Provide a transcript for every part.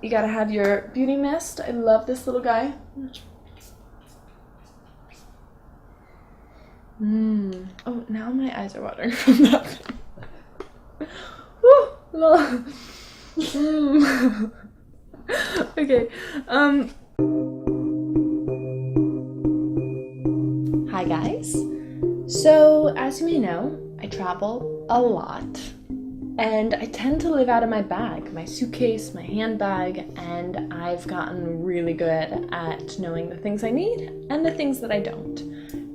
you gotta have your beauty mist. I love this little guy. Oh, now my eyes are watering from that. Woo! Okay. Hi guys. So, as you may know, I travel a lot. And I tend to live out of my bag, my suitcase, my handbag, and I've gotten really good at knowing the things I need and the things that I don't.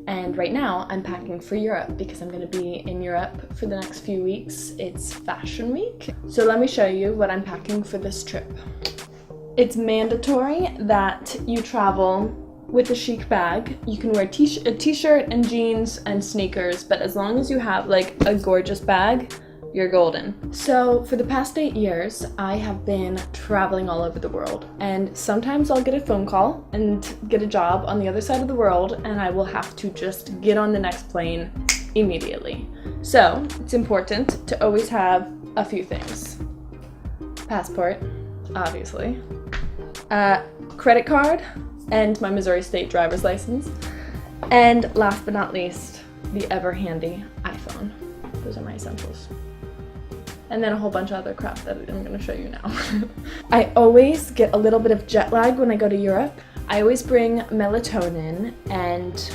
And right now I'm packing for Europe because I'm going to be in Europe for the next few weeks. It's Fashion Week. So let me show you what I'm packing for this trip. It's mandatory that you travel with a chic bag. You can wear a t-shirt and jeans and sneakers, but as long as you have like a gorgeous bag, you're golden. So for the past 8 years, I have been traveling all over the world, and sometimes I'll get a phone call and get a job on the other side of the world, and I will have to just get on the next plane immediately. So it's important to always have a few things. Passport, obviously, credit card, and my Missouri State driver's license, and last but not least, the ever handy iPhone. Those are my essentials. And then a whole bunch of other crap that I'm gonna show you now. I always get a little bit of jet lag when I go to Europe. I always bring melatonin and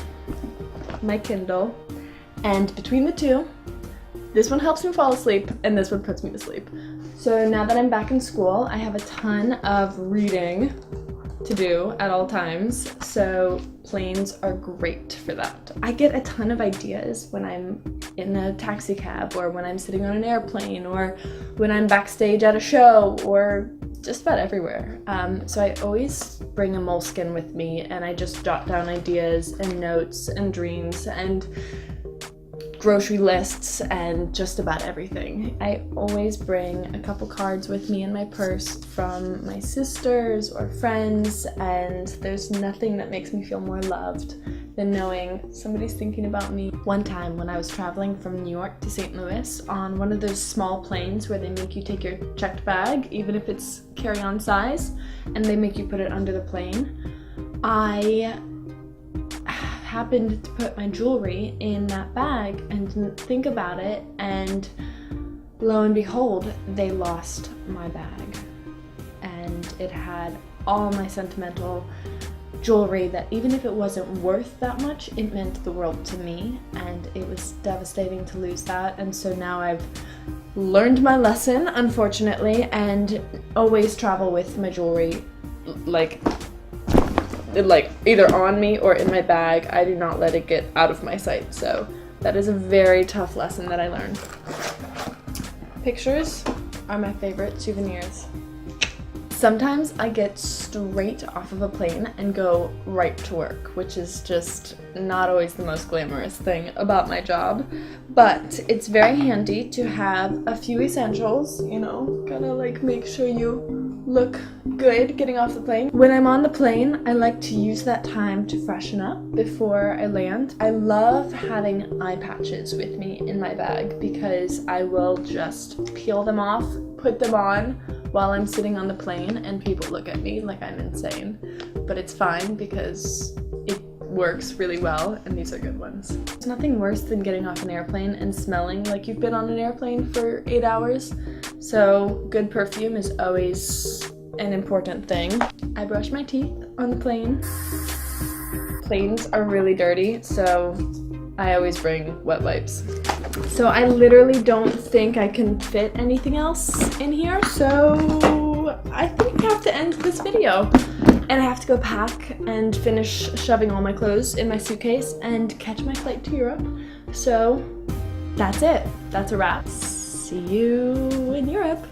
my Kindle, and between the two, this one helps me fall asleep and this one puts me to sleep. So now that I'm back in school, I have a ton of reading to do at all times, so planes are great for that. I get a ton of ideas when I'm in a taxi cab, or when I'm sitting on an airplane, or when I'm backstage at a show, or just about everywhere. So I always bring a moleskin with me, and I just jot down ideas and notes and dreams and grocery lists and just about everything. I always bring a couple cards with me in my purse from my sisters or friends, and there's nothing that makes me feel more loved than knowing somebody's thinking about me. One time when I was traveling from New York to St. Louis on one of those small planes where they make you take your checked bag, even if it's carry-on size, and they make you put it under the plane, I happened to put my jewelry in that bag and didn't think about it, and lo and behold, they lost my bag, and it had all my sentimental jewelry that, even if it wasn't worth that much, it meant the world to me, and it was devastating to lose that. And so now I've learned my lesson, unfortunately, and always travel with my jewelry like either on me or in my bag. I do not let it get out of my sight. So that is a very tough lesson that I learned. Pictures are my favorite souvenirs. Sometimes I get straight off of a plane and go right to work, which is just not always the most glamorous thing about my job, but it's very handy to have a few essentials, you know, gotta like make sure you look good getting off the plane. When I'm on the plane, I like to use that time to freshen up before I land. I love having eye patches with me in my bag because I will just peel them off, put them on while I'm sitting on the plane, and people look at me like I'm insane. But it's fine because it works really well, and these are good ones. There's nothing worse than getting off an airplane and smelling like you've been on an airplane for 8 hours. So good perfume is always an important thing. I brush my teeth on the plane. Planes are really dirty, so I always bring wet wipes. So I literally don't think I can fit anything else in here, so I think I have to end this video. And I have to go pack and finish shoving all my clothes in my suitcase and catch my flight to Europe. So that's it. That's a wrap. See you in Europe.